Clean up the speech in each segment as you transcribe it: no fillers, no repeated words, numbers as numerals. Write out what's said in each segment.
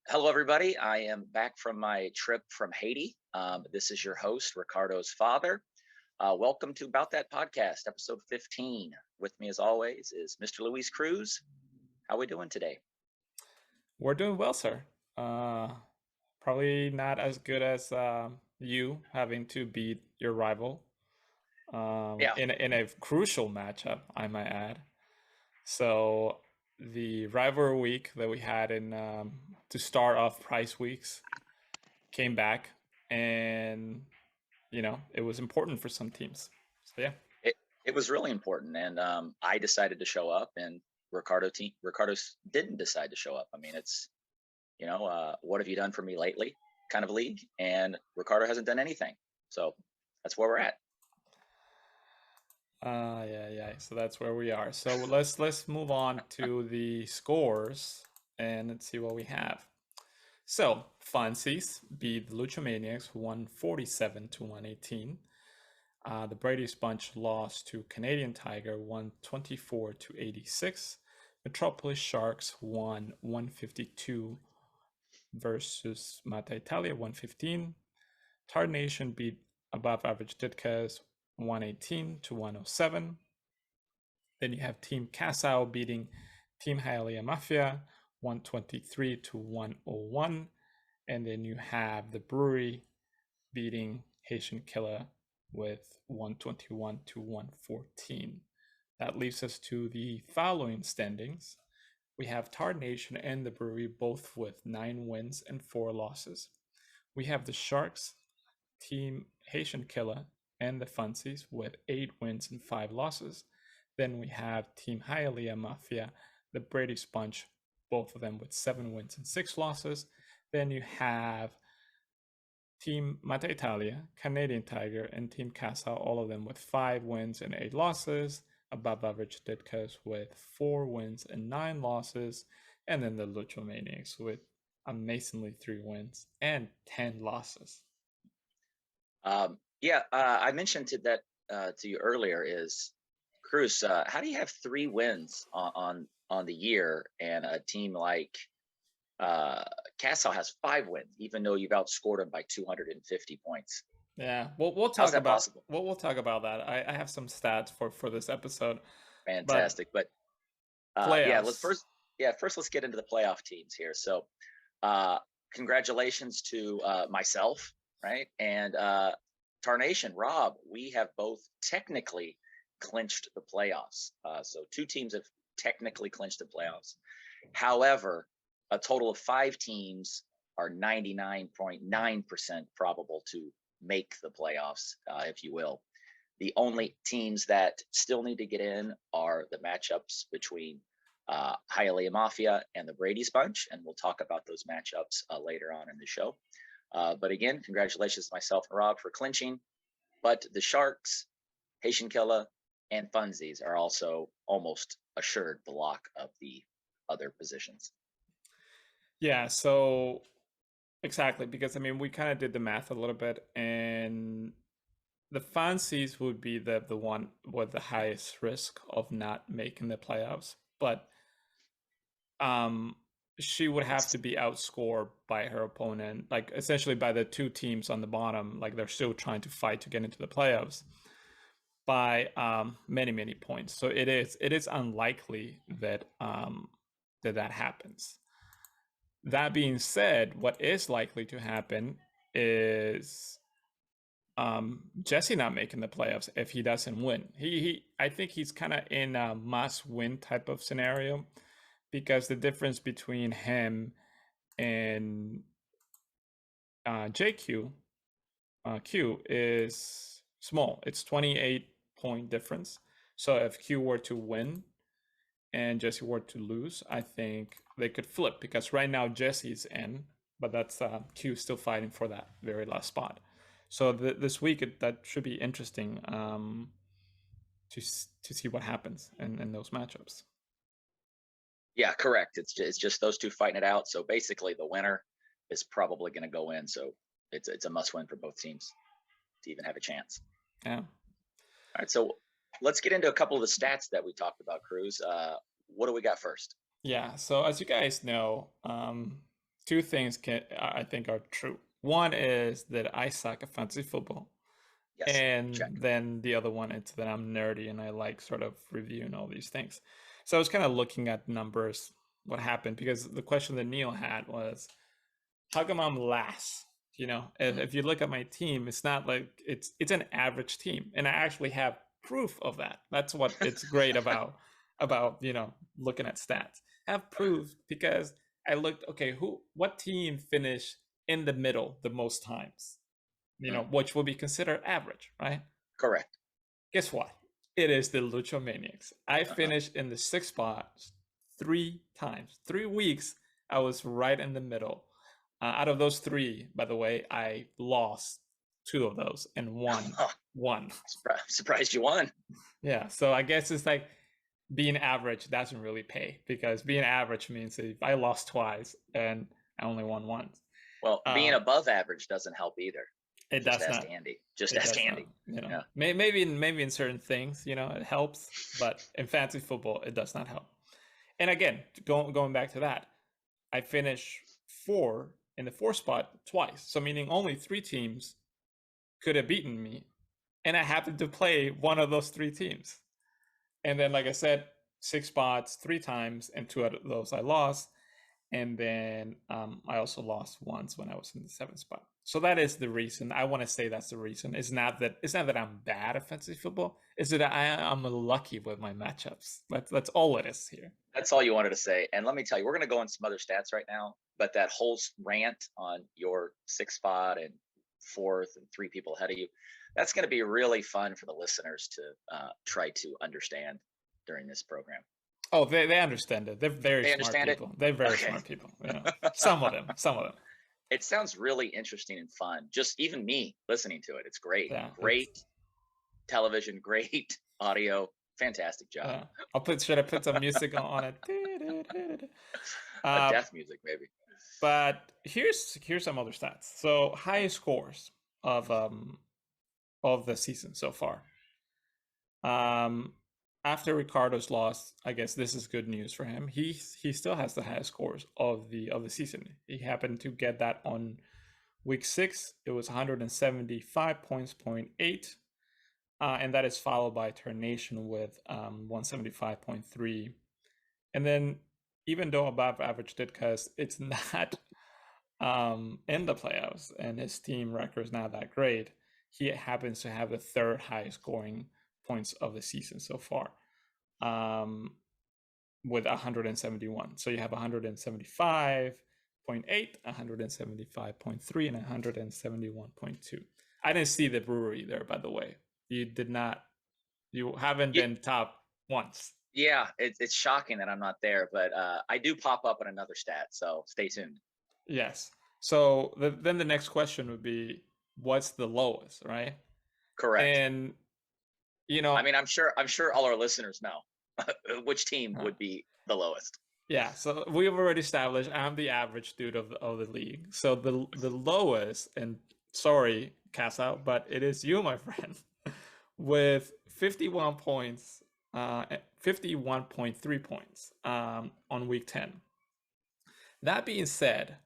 Hello, everybody. I am back from my trip from Haiti. This is your host, Ricardo's father. Welcome to About That Podcast, episode 15. With me, as always, is Mr. Luis Cruz. How we doing today? We're doing well, sir. Uh, Probably not as good as you having to beat your rival Yeah, in a crucial matchup, I might add. So the rivalry week that we had in to start off Price Weeks came back, and it was important for some teams. So yeah. it was really important, and I decided to show up, and Ricardo didn't decide to show up. I mean, it's what have you done for me lately? Kind of league, and Ricardo hasn't done anything. So that's where we're at. Yeah. So that's where we are. So let's move on to the scores and let's see what we have. So, Fancies beat the Luchomaniacs 147 to 118. The Brady Bunch lost to Canadian Tiger 124 to 86. Metropolis Sharks won 152 versus Mata Italia 115. Tar Nation beat Above Average Ditkas 118 to 107. Then you have Team Casau beating Team Hialeah Mafia 123 to 101. And then you have the Brewery beating Haitian Killer with 121 to 114. That leaves us to the following standings. We have Tar Nation and the Brewery both with 9 wins and 4 losses. We have the Sharks, Team Haitian Killer, and the Fancies with 8 wins and 5 losses. Then we have Team Hialeah Mafia, the Brady Sponge, both of them with 7 wins and 6 losses. Then you have Team Mata Italia, Canadian Tiger, and Team Casa, all of them with 5 wins and 8 losses. Above average Ditkas with 4 wins and 9 losses. And then the Luchomaniacs with amazingly 3 wins and 10 losses. I mentioned to you earlier is Cruz. How do you have 3 wins on the year, and a team like Castle has 5 wins, even though you've outscored them by 250 points? Yeah, we'll How's talk that about possible? we'll talk about that. I have some stats for this episode, but Fantastic. But let's playoffs. first let's get into the playoff teams here. So, uh, congratulations to myself, right, and Tarnation, Rob. We have both technically clinched the playoffs. So 2 teams have technically clinched the playoffs. However, a total of 5 teams are 99.9% probable to make the playoffs, if you will. The only teams that still need to get in are the matchups between Hialeah Mafia and the Brady's Bunch, and we'll talk about those matchups later on in the show. But again, congratulations to myself and Rob for clinching. But the Sharks, Haitian Killa, and Funsies are also almost assured the lock of the other positions. Yeah, so exactly, because I mean we kind of did the math a little bit, and the Fancies would be the one with the highest risk of not making the playoffs, but um she would have It's to be outscored by her opponent, like essentially by the 2 teams on the bottom, like they're still trying to fight to get into the playoffs by many points. So it is unlikely that that happens. That being said, what is likely to happen is Jesse not making the playoffs if he doesn't win. He I think he's kind of in a must win type of scenario because the difference between him and JQ Q is small. It's 28-point difference. So if Q were to win and Jesse were to lose, I think they could flip because right now Jesse's in, but that's Q still fighting for that very last spot. So this week that should be interesting to see what happens in those matchups. Yeah, correct. It's just those two fighting it out. So basically, the winner is probably going to go in. So it's a must win for both teams to even have a chance. Yeah, All right, so let's get into a couple of the stats that we talked about, Cruz. What do we got first? yeah. So as you guys know, two things I think are true. One is that I suck at fantasy football, Yes. and Check. then the other one is that I'm nerdy and I like sort of reviewing all these things. So I was kind of looking at numbers, what happened, because the question that Neil had was, how come I'm last? You know, Mm. if you look at my team, it's not like it's an average team, and I actually have proof of that. That's what it's great about looking at stats. I have proof because I looked. Okay, what team finished in the middle the most times? Mm. Which will be considered average, right? Correct. Guess what? It is the Lucha Maniacs. I Uh-huh. finished in the sixth spot 3 times. 3 weeks, I was right in the middle. Out of those three, by the way, I lost two of those and won one. Surprised you won. Yeah, so I guess it's like being average doesn't really pay, because being average means that if I lost twice and I only won once, Well, being uh, above average doesn't help either. it Just does ask not. Andy. Just It ask does not. Andy. Yeah. Maybe in certain things, it helps, but in fantasy football, it does not help. And again, going back to that, I finished four in the fourth spot twice. So meaning only three teams could have beaten me, and I happened to play one of those three teams. And then, like I said, 6 spots 3 times, and two out of those I lost. And then I also lost once when I was in the seventh spot. So that is the reason. I want to say that's the reason. It's not that I'm bad at fantasy football. It's that I'm lucky with my matchups. That's all it is here. That's all you wanted to say. And let me tell you, we're going to go on some other stats right now. But that whole rant on your sixth spot and fourth and three people ahead of you, that's going to be really fun for the listeners to try to understand during this program. Oh, they understand it. They're very They smart understand it? people. They're very Okay. smart people. Some of them. Some of them. It sounds really interesting and fun. Just even me listening to it, it's great. Yeah. Great television, great audio. Fantastic job. Yeah. Should I put some music on it? A death music, maybe. But here's some other stats. So highest scores of the season so far. After Ricardo's loss, I guess this is good news for him. He still has the highest scores of the season. He happened to get that on week 6. It was 175 points, 0.8. And that is followed by Tarnation with 175.3. And then, even though above average did, because it's not in the playoffs and his team record is not that great, he happens to have the third highest scoring points of the season so far, with 171. So you have 175.8, 175.3, and 171.2. I didn't see the brewery there, by the way. You did not. You haven't been top once. Yeah, it's shocking that I'm not there, but I do pop up on another stat, so stay tuned. Yes. So then the next question would be, what's the lowest, right? Correct. And I mean, I'm sure all our listeners know which team would be the lowest. Yeah, so we've already established I'm the average dude of the league. So the lowest, and sorry, Casa, but it is you, my friend, with 51 points, 51.3 points on week 10. That being said,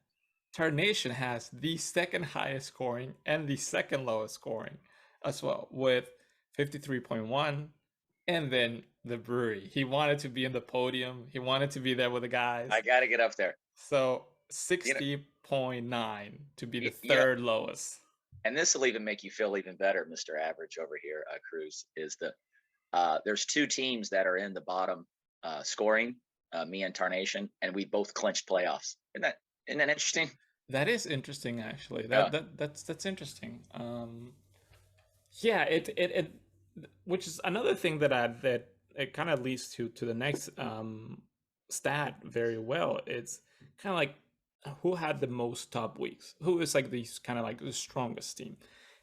Tarnation has the second highest scoring and the second lowest scoring as well, with 53.1. And then the brewery. He wanted to be in the podium. He wanted to be there with the guys. I got to get up there. So 60.9 to be the third lowest. And this will even make you feel even better, Mr. Average over here, Cruz, is that there's two teams that are in the bottom scoring, me and Tarnation, and we both clinched playoffs. Isn't that interesting? That is interesting, actually. That's interesting. Yeah, it which is another thing that it kind of leads to the next stat very well. It's kind of like who had the most top weeks, who is like these kind of like the strongest team.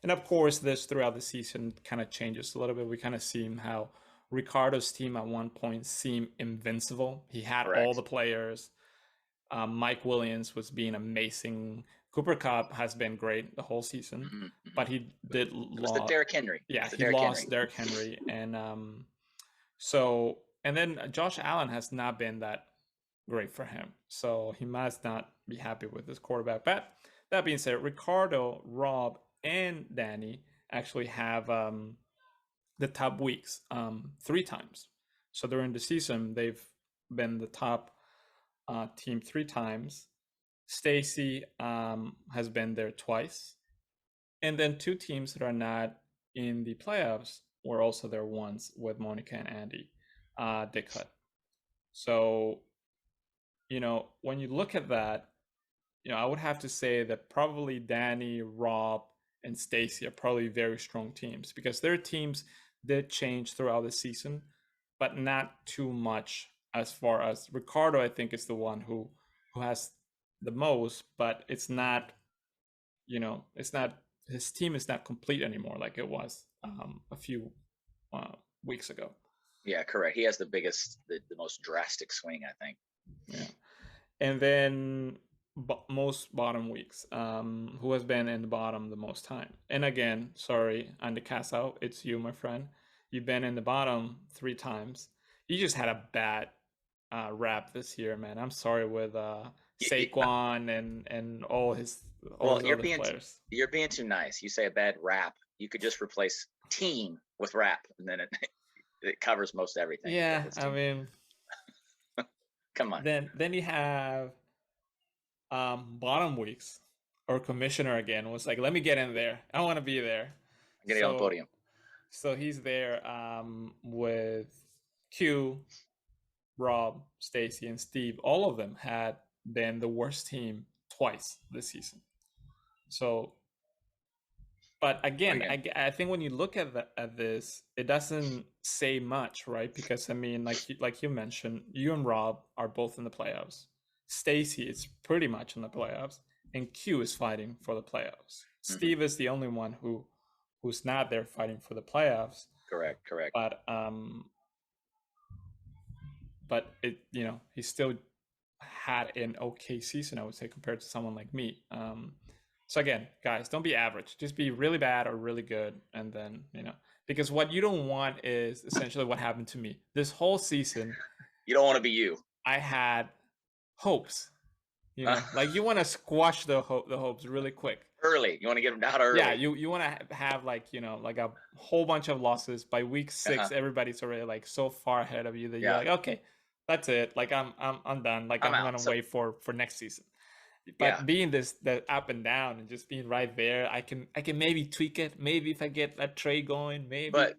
And of course, this throughout the season kind of changes a little bit. We kind of see how Ricardo's team at one point seemed invincible. He had all the players. Mike Williams was being amazing. Cooper Kupp has been great the whole season, but he did lose. The Derrick Henry. Yeah, he lost Derrick Henry, and then Josh Allen has not been that great for him. So he must not be happy with his quarterback. But that being said, Ricardo, Rob, and Danny actually have the top weeks 3 times. So during the season, they've been the top team 3 times. Stacy has been there twice. And then 2 teams that are not in the playoffs were also there once with Monica and Andy, Dick Hutt. So, when you look at that, I would have to say that probably Danny, Rob, and Stacy are probably very strong teams because their teams did change throughout the season, but not too much. As far as Ricardo, I think is the one who has the most, but it's not, it's not, his team is not complete anymore like it was a few weeks ago. Yeah, correct. He has the most drastic swing, I think. Yeah. And then most bottom weeks. Who has been in the bottom the most time? And again, sorry, Andy Casau, it's you, my friend. You've been in the bottom 3 times. You just had a bad rap this year, man. I'm sorry with Saquon and all his Well, other players. You're being too nice. You say a bad rap. You could just replace team with rap, and then it covers most everything. Yeah, I mean, come on. Then you have bottom weeks, or commissioner again was like, let me get in there. I want to be there. I'm getting on the podium. So he's there with Q, Rob, Stacy, and Steve. All of them had been the worst team twice this season. So, but again, I think when you look at this, it doesn't say much, right? Because I mean, like you mentioned, you and Rob are both in the playoffs. Stacy is pretty much in the playoffs, and Q is fighting for the playoffs. Steve is the only one who's not there fighting for the playoffs. Correct. But it, he still had an okay season, I would say, compared to someone like me. So again, guys, don't be average. Just be really bad or really good, and then because what you don't want is essentially what happened to me this whole season. You don't want to be you. I had hopes, like you want to squash the hopes really quick. Early, you want to get them down early. Yeah, you want to have like like a whole bunch of losses by week 6. Everybody's already like so far ahead of you that you're like, okay, that's it. Like I'm done. Like I'm gonna wait for next season. But being that up and down and just being right there, I can maybe tweak it. Maybe if I get that trade going, maybe. But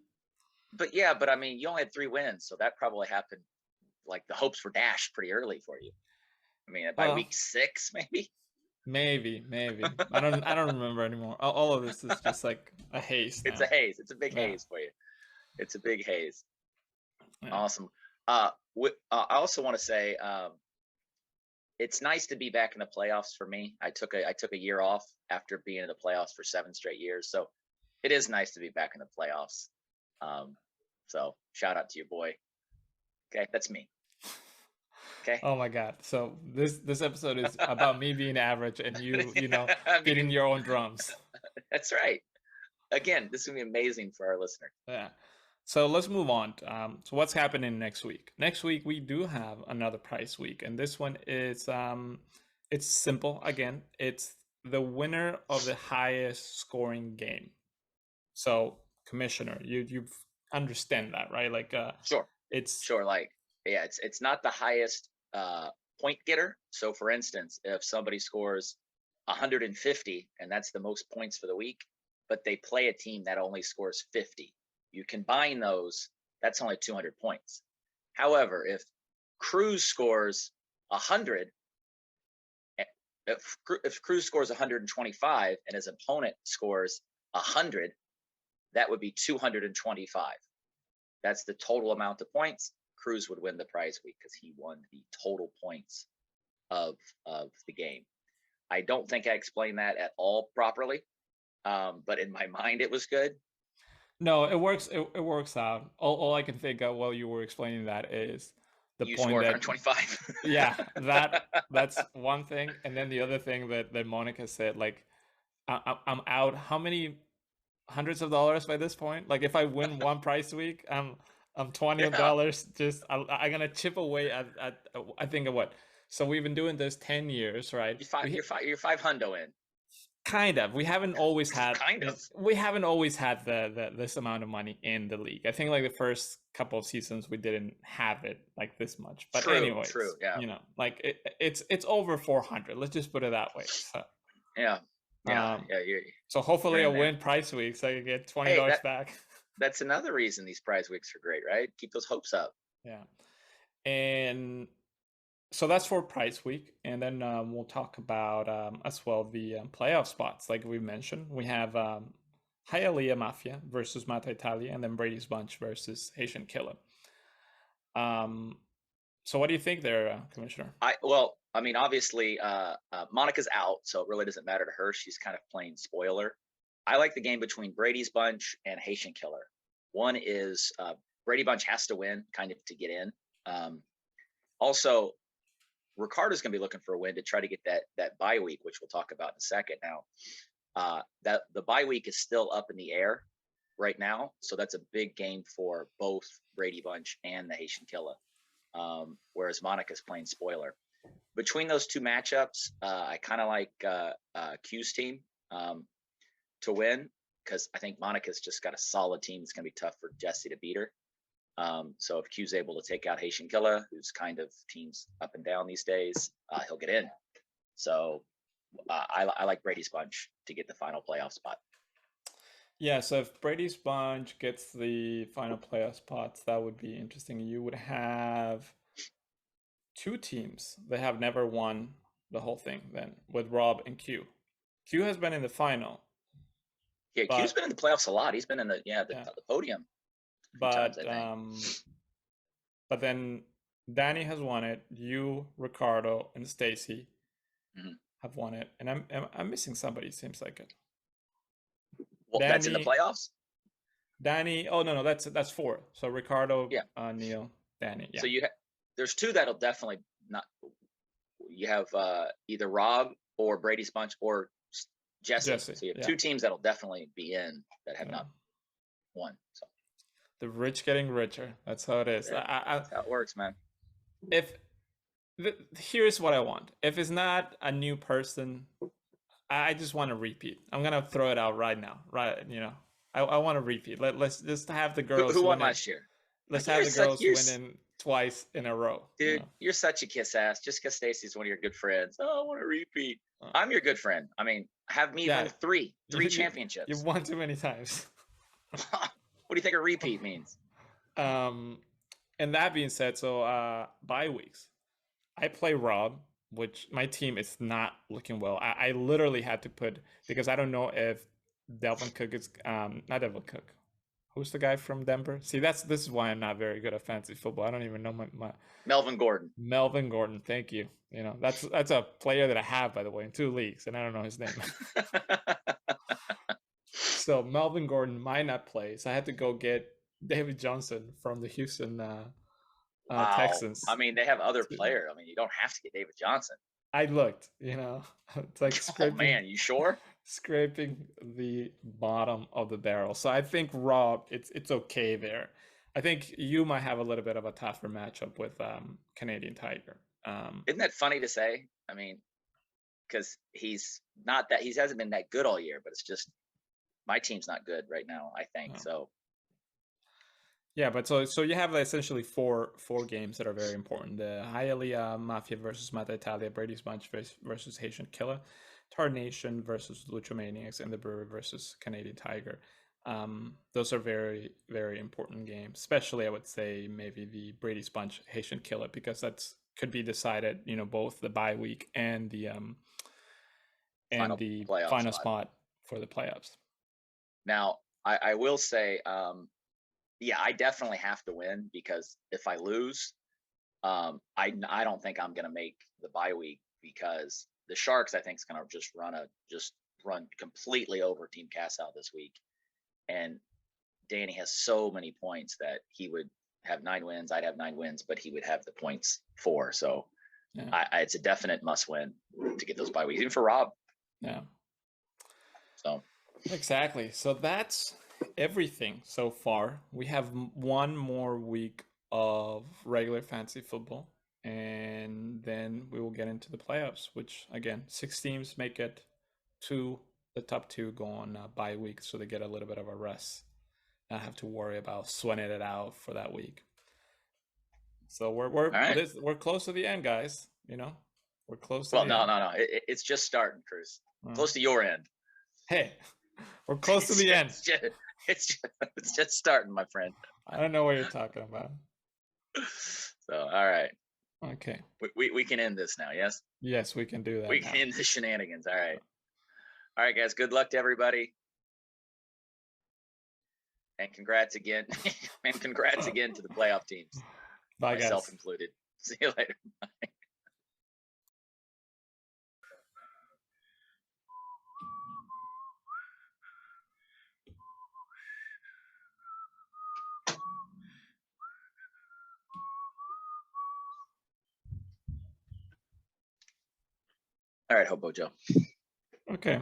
I mean, you only had 3 wins, so that probably happened. Like the hopes were dashed pretty early for you. I mean, by week 6, maybe. Maybe. I don't remember anymore. All of this is just like a haze. It's a haze. It's a big haze for you. It's a big haze. Yeah. Awesome. I also want to say it's nice to be back in the playoffs for me. I took a year off after being in the playoffs for 7 straight years, so it is nice to be back in the playoffs. So shout out to your boy. Okay, that's me. Okay. Oh my God! So this episode is about me being average and you beating your own drums. That's right. Again, this is gonna be amazing for our listeners. Yeah. So let's move on. So what's happening next week? Next week we do have another prize week, and this one is it's simple. Again, it's the winner of the highest scoring game. So, Commissioner, you understand that, right? Like sure. Like it's not the highest point getter. So for instance, if somebody scores 150 and that's the most points for the week, but they play a team that only scores 50, you combine those, that's only 200 points. However, if Cruz scores 100, if Cruz scores 125 and his opponent scores 100, that would be 225. That's the total amount of points. Cruz would win the prize week because he won the total points of the game. I don't think I explained that at all properly, but in my mind it was good. No, it works. It works out. All I can think of while you were explaining that is the you point that 125. Yeah, that's one thing, and then the other thing that Monica said, like, I'm out. How many hundreds of dollars by this point? Like, if I win one prize week, I'm I'm $20. Yeah. Just I'm gonna chip away at I think of what. So we've been doing this 10 years, right? You're five hundo in. Kind of. Kind of. We haven't always had the this amount of money in the league. I think like the first couple of seasons we didn't have it like this much. But True. anyways, Yeah. like it's over 400. Let's just put it that way. So Yeah. Yeah. um Yeah. so You're hopefully in I'll there. win prize week so I can get Hey, $20 back. that's another reason these prize weeks are great, right? Keep those hopes up. Yeah. And so that's for prize week, and then we'll talk about as well the playoff spots. Like we mentioned, we have Hialeah Mafia versus Mata Italia, and then Brady's Bunch versus Haitian Killer. So what do you think there, Commissioner? I mean, obviously, Monica's out, so it really doesn't matter to her. She's kind of playing spoiler. I like the game between Brady's Bunch and Haitian Killer. One is Brady Bunch has to win, kind of, to get in. Also, Ricardo's going to be looking for a win to try to get that bye week, which we'll talk about in a second. Now, that the bye week is still up in the air right now, so that's a big game for both Brady Bunch and the Haitian Killer. Whereas Monica's playing spoiler. Between those two matchups, I kind of like Q's team to win, because I think Monica's just got a solid team. It's going to be tough for Jesse to beat her. So if Q's able to take out Haitian Killer, who's kind of teams up and down these days, he'll get in. So I like Brady's Bunch to get the final playoff spot. Yeah, so if Brady's Bunch gets the final playoff spots, that would be interesting. You would have two teams that have never won the whole thing then, with Rob and Q. Q has been in the final. Yeah, Q's been in the playoffs a lot. He's been in the podium. But but then Danny has won it. You, Ricardo, and Stacy have won it, and I'm missing somebody. Seems like it. Well, Danny, that's in the playoffs. Danny. Oh no, that's four. So Ricardo, Neil, Danny. Yeah. So there's two that'll definitely not. You have either Rob or Brady's Bunch or Jesse. So you have two teams that'll definitely be in that have not won. So the rich getting richer. That's how it is. That's how it works, man. Here's what I want. If it's not a new person, I just want to repeat. I'm gonna throw it out right now. Right, I want to repeat. Let's just have the girls. Who won last year? Let's have the girls winning twice in a row. Dude, you're such a kiss ass. Just because Stacy's one of your good friends. Oh, I want to repeat. I'm your good friend. I mean, have me win three championships. You've won too many times. What do you think a repeat means? And that being said, so bye weeks. I play Rob, which my team is not looking well. I literally had to put, because I don't know if Delvin Cook is not Delvin Cook. Who's the guy from Denver? See, this is why I'm not very good at fantasy football. I don't even know my Melvin Gordon. Melvin Gordon, thank you. That's a player that I have, by the way, in 2 leagues, and I don't know his name. So Melvin Gordon might not play, so I had to go get David Johnson from the Houston Texans. I mean, they have other players. I mean, you don't have to get David Johnson. I looked, it's like scraping. Oh man, you sure? Scraping the bottom of the barrel. So I think Rob, it's okay there. I think you might have a little bit of a tougher matchup with Canadian Tiger. Isn't that funny to say? I mean, because he hasn't been that good all year, but it's just my team's not good right now, I think. So yeah, but so you have essentially four games that are very important: the Hialeah Mafia versus Mata Italia, Brady's Bunch versus Haitian Killer, Tarnation versus Luchomaniacs, and the Brewer versus Canadian Tiger. Those are very, very important games, especially I would say maybe the Brady's Bunch Haitian Killer, because that's could be decided, both the bye week and the final spot for the playoffs. Now, I will say, I definitely have to win, because if I lose, I don't think I'm going to make the bye week, because the Sharks, I think, is going to just run completely over Team Casal this week. And Danny has so many points that he would have 9 wins. I'd have 9 wins, but he would have the points for. So it's a definite must win to get those bye weeks, even for Rob. Yeah. So exactly. So that's everything so far. We have one more week of regular fantasy football, and then we will get into the playoffs, which again, 6 teams make it to the top two go on bye week, so they get a little bit of a rest. Not have to worry about sweating it out for that week. So All right. we're close to the end, guys. You know, we're close to Well, the no, end. no, no. It's just starting, Cruz. Close to your end. Hey, we're close to the end. It's just starting, my friend. I don't know what you're talking about. So, all right. Okay. We can end this now. Yes. Yes, we can do that. We now. can end the shenanigans. All right. All right, guys. Good luck to everybody. And congrats again. And congrats again to the playoff teams. Bye, myself guys. included. See you later. Bye. All right, Hobo Joe. Okay.